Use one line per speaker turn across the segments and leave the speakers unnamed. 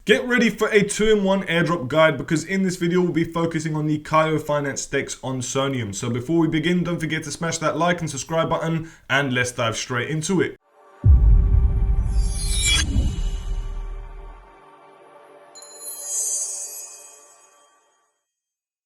Get ready for a 2-in-1 airdrop guide because in this video we'll be focusing on the KYO Finance stakes on Soneium. So before we begin, don't forget to smash that like and subscribe button and let's dive straight into it.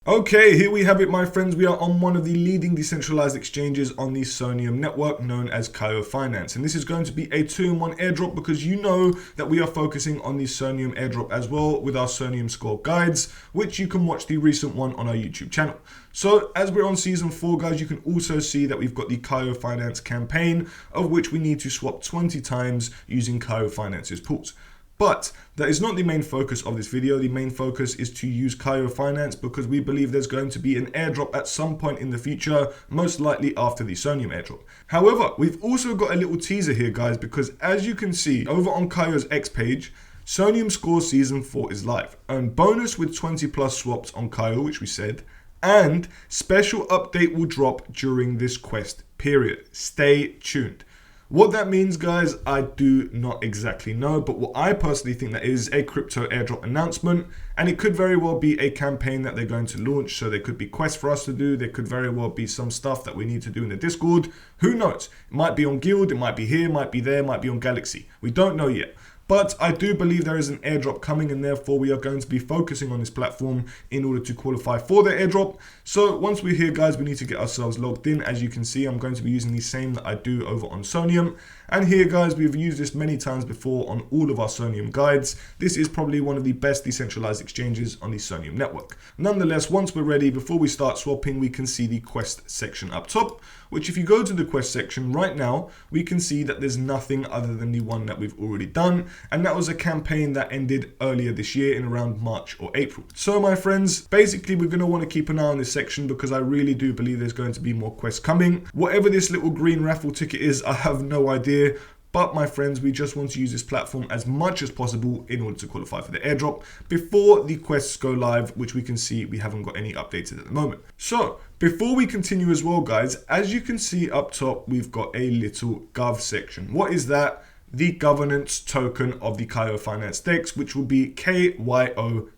Okay, here we have it, my friends. We are on one of the leading decentralized exchanges on the Soneium network known as KYO Finance. And this is going to be a 2-in-1 airdrop because you know that we are focusing on the Soneium airdrop as well with our Soneium score guides, which you can watch the recent one on our YouTube channel. So as we're on season 4, guys, you can also see that we've got the KYO Finance campaign, of which we need to swap 20 times using KYO Finance's pools. But that is not the main focus of this video. The main focus is to use KYO Finance because we believe there's going to be an airdrop at some point in the future, most likely after the Soneium airdrop. However, we've also got a little teaser here, guys, because as you can see over on KYO's X page, Soneium Score Season 4 is live. Earn bonus with 20 plus swaps on KYO, which we said, and special update will drop during this quest period. Stay tuned. What that means, guys, I do not exactly know, but what I personally think that is a crypto airdrop announcement, and it could very well be a campaign that they're going to launch. So there could be quests for us to do. There could very well be some stuff that we need to do in the Discord. Who knows? It might be on Guild, it might be here, might be there, might be on Galaxy. We don't know yet. But I do believe there is an airdrop coming, and therefore we are going to be focusing on this platform in order to qualify for the airdrop. So once we're here, guys, we need to get ourselves logged in. As you can see, I'm going to be using the same that I do over on Soneium. And here, guys, we've used this many times before on all of our Soneium guides. This is probably one of the best decentralized exchanges on the Soneium network. Nonetheless, once we're ready, before we start swapping, we can see the quest section up top, which if you go to the quest section right now, we can see that there's nothing other than the one that we've already done. And that was a campaign that ended earlier this year in around March or April. So my friends, basically we're going to want to keep an eye on this section because I really do believe there's going to be more quests coming. Whatever this little green raffle ticket is, I have no idea. But my friends, we just want to use this platform as much as possible in order to qualify for the airdrop before the quests go live, which we can see we haven't got any updated at the moment. So before we continue as well, guys, as you can see up top, we've got a little gov section. What is that? The governance token of the KYO Finance stakes, which will be KYO.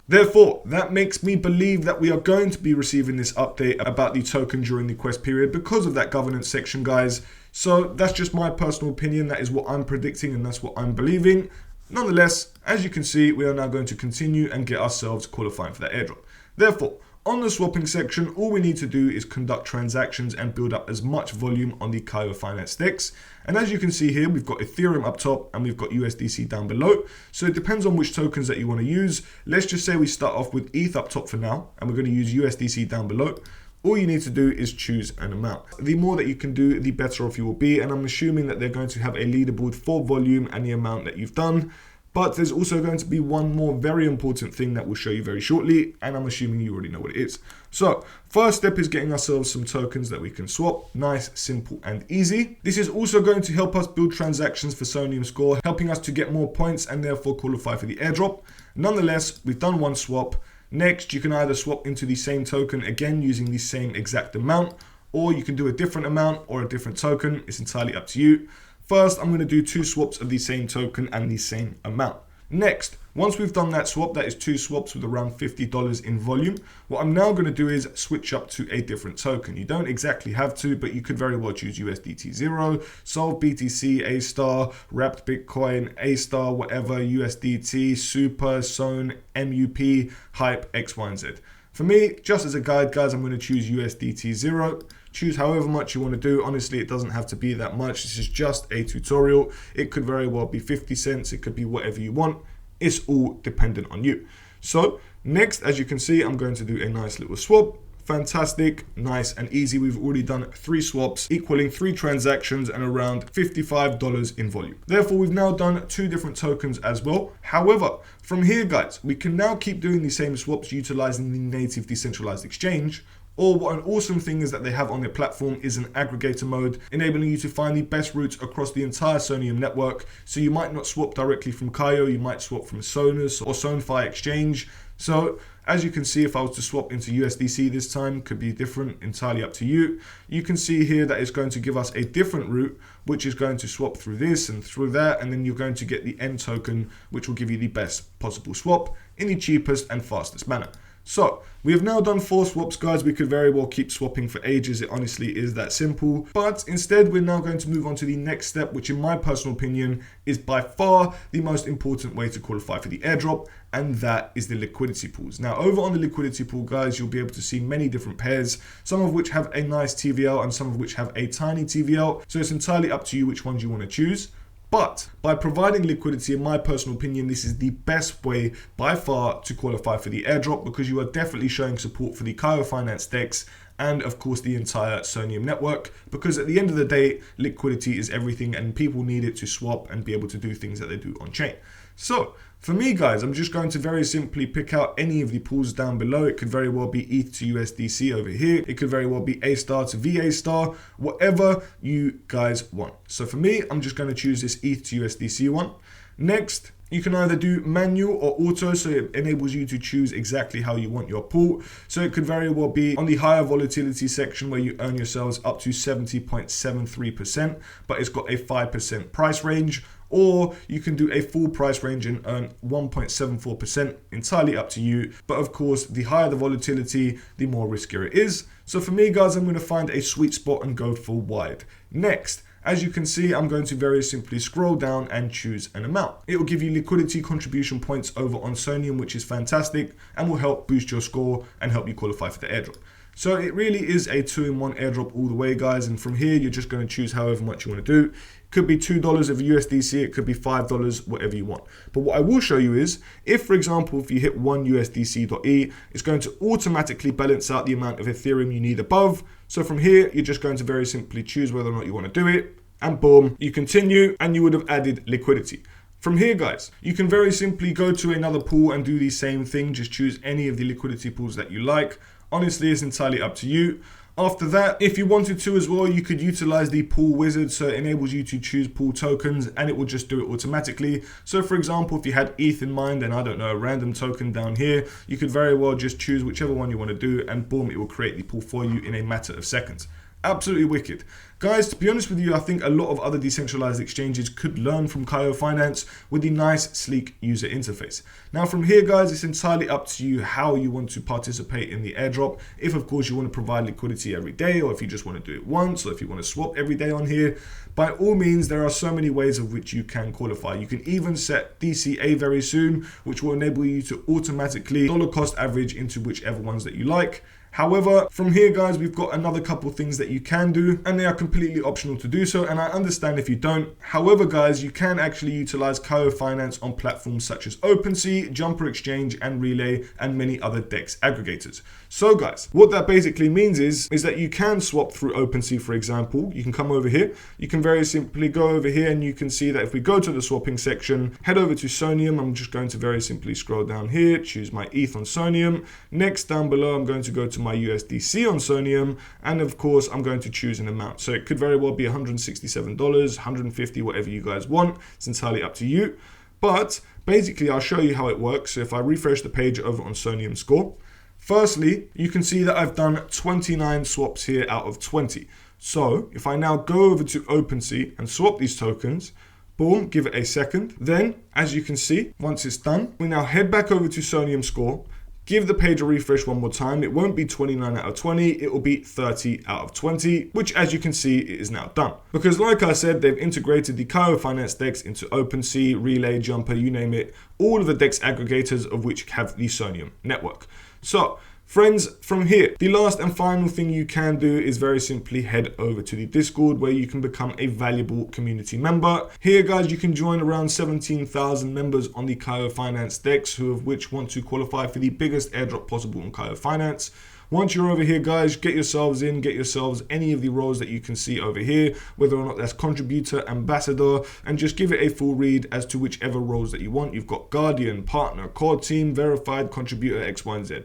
Therefore, that makes me believe that we are going to be receiving this update about the token during the quest period because of that governance section, guys. So that's just my personal opinion. That is what I'm predicting and that's what I'm believing. Nonetheless, as you can see, we are now going to continue and get ourselves qualifying for that airdrop. Therefore, on the swapping section, all we need to do is conduct transactions and build up as much volume on the KYO Finance stakes. And as you can see here, we've got Ethereum up top and we've got USDC down below. So it depends on which tokens that you want to use. Let's just say we start off with ETH up top for now, and we're going to use USDC down below. All you need to do is choose an amount. The more that you can do, the better off you will be. And I'm assuming that they're going to have a leaderboard for volume and the amount that you've done. But there's also going to be one more very important thing that we'll show you very shortly, and I'm assuming you already know what it is. So first step is getting ourselves some tokens that we can swap. Nice, simple, and easy. This is also going to help us build transactions for Soneium Score, helping us to get more points and therefore qualify for the airdrop. Nonetheless, we've done one swap. Next, you can either swap into the same token, again using the same exact amount, or you can do a different amount or a different token. It's entirely up to you. First, I'm going to do 2 swaps of the same token and the same amount. Next, once we've done that swap, that is 2 swaps with around $50 in volume. What I'm now going to do is switch up to a different token. You don't exactly have to, but you could very well choose USDT 0, Solve BTC, A-Star, Wrapped Bitcoin, A-Star, whatever, USDT, Super, Son, MUP, Hype, X, Y, and Z. For me, just as a guide, guys, I'm going to choose USDT 0. Choose however much you want to do. Honestly, it doesn't have to be that much. This is just a tutorial. It could very well be 50 cents. It could be whatever you want. It's all dependent on you. So next, as you can see, I'm going to do a nice little swap. Fantastic, nice and easy. We've already done 3 swaps equaling 3 transactions and around $55 in volume. Therefore, we've now done 2 different tokens as well. However, from here, guys, we can now keep doing the same swaps utilizing the native decentralized exchange, Or what an awesome thing is that they have on their platform is an aggregator mode, enabling you to find the best routes across the entire Soneium network. So you might not swap directly from KYO, you might swap from Sonos or SoFi exchange. So as you can see, if I was to swap into USDC this time, could be different, entirely up to you. You can see here that it's going to give us a different route, which is going to swap through this and through that, and then you're going to get the N token, which will give you the best possible swap in the cheapest and fastest manner. So we have now done 4 swaps, guys. We could very well keep swapping for ages. It honestly is that simple. But instead, we're now going to move on to the next step, which in my personal opinion is by far the most important way to qualify for the airdrop, and that is the liquidity pools. Now, over on the liquidity pool, guys, you'll be able to see many different pairs, some of which have a nice TVL and some of which have a tiny TVL. So it's entirely up to you which ones you want to choose. But by providing liquidity, in my personal opinion, this is the best way by far to qualify for the airdrop, because you are definitely showing support for the KYO Finance DEX and of course the entire Soneium network, because at the end of the day, liquidity is everything and people need it to swap and be able to do things that they do on chain. So for me, guys, I'm just going to very simply pick out any of the pools down below. It could very well be ETH to USDC over here. It could very well be A star to VA star, whatever you guys want. So for me, I'm just going to choose this ETH to USDC one. Next, you can either do manual or auto, so it enables you to choose exactly how you want your pool. So it could very well be on the higher volatility section where you earn yourselves up to 70.73%, but it's got a 5% price range. Or you can do a full price range and earn 1.74%, entirely up to you. But of course, the higher the volatility, the more riskier it is. So for me, guys, I'm going to find a sweet spot and go for wide. Next, as you can see, I'm going to very simply scroll down and choose an amount. It will give you liquidity contribution points over on Soneium, which is fantastic and will help boost your score and help you qualify for the airdrop. So it really is a 2-in-1 airdrop all the way, guys. And from here, you're just going to choose however much you want to do. It could be $2 of USDC, it could be $5, whatever you want. But what I will show you is, if for example, if you hit 1 USDC.E, it's going to automatically balance out the amount of Ethereum you need above. So from here, you're just going to very simply choose whether or not you want to do it. And boom, you continue and you would have added liquidity. From here, guys, you can very simply go to another pool and do the same thing. Just choose any of the liquidity pools that you like. Honestly, it's entirely up to you. After that, if you wanted to as well, you could utilize the pool wizard. So it enables you to choose pool tokens and it will just do it automatically. So for example, if you had ETH in mind and I don't know, a random token down here, you could very well just choose whichever one you want to do and boom, it will create the pool for you in a matter of seconds. Absolutely wicked. Guys, to be honest with you, I think a lot of other decentralized exchanges could learn from KYO Finance with the nice, sleek user interface. Now from here, guys, it's entirely up to you how you want to participate in the airdrop. If, of course, you want to provide liquidity every day, or if you just want to do it once, or if you want to swap every day on here. By all means, there are so many ways of which you can qualify. You can even set DCA very soon, which will enable you to automatically dollar cost average into whichever ones that you like. However, from here, guys, we've got another couple things that you can do, and they are completely optional to do so, and I understand if you don't. However, guys, you can actually utilize KYO Finance on platforms such as OpenSea, Jumper Exchange, and Relay, and many other DEX aggregators. So, guys, what that basically means is that you can swap through OpenSea, for example. You can come over here. You can very simply go over here, and you can see that if we go to the swapping section, head over to Soneium. I'm just going to very simply scroll down here, choose my ETH on Soneium. Next, down below, I'm going to go to my USDC on Soneium, and of course I'm going to choose an amount. So it could very well be $167, $150, whatever you guys want. It's entirely up to you. But basically I'll show you how it works. So if I refresh the page over on Soneium score, firstly, you can see that I've done 29 swaps here out of 20. So if I now go over to OpenSea and swap these tokens, boom, give it a second. Then, as you can see, once it's done, we now head back over to Soneium score, give the page a refresh one more time. It won't be 29 out of 20, it will be 30 out of 20, which as you can see, it is now done. Because like I said, they've integrated the KYO Finance DEX into OpenSea, Relay, Jumper, you name it, all of the DEX aggregators of which have the Soneium network. So, friends, from here, the last and final thing you can do is very simply head over to the Discord where you can become a valuable community member. Here, guys, you can join around 17,000 members on the KYO Finance DEX, who of which want to qualify for the biggest airdrop possible on KYO Finance. Once you're over here, guys, get yourselves in, get yourselves any of the roles that you can see over here, whether or not that's contributor, ambassador, and just give it a full read as to whichever roles that you want. You've got Guardian, Partner, Core Team, Verified, Contributor, X, Y, and Z.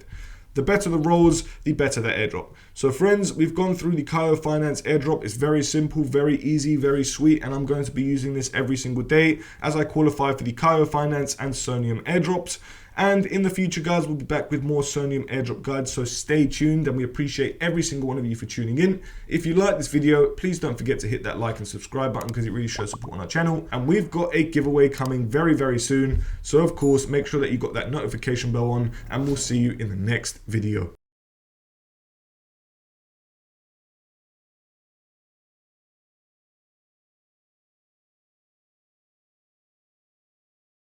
The better the rolls, the better the airdrop. So friends, we've gone through the KYO Finance airdrop. It's very simple, very easy, very sweet, and I'm going to be using this every single day as I qualify for the KYO Finance and Soneium airdrops. And in the future, guys, we'll be back with more Soneium airdrop guides, so stay tuned, and we appreciate every single one of you for tuning in. If you like this video, please don't forget to hit that like and subscribe button because it really shows support on our channel. And we've got a giveaway coming very, very soon. So of course, make sure that you got that notification bell on, and we'll see you in the next video.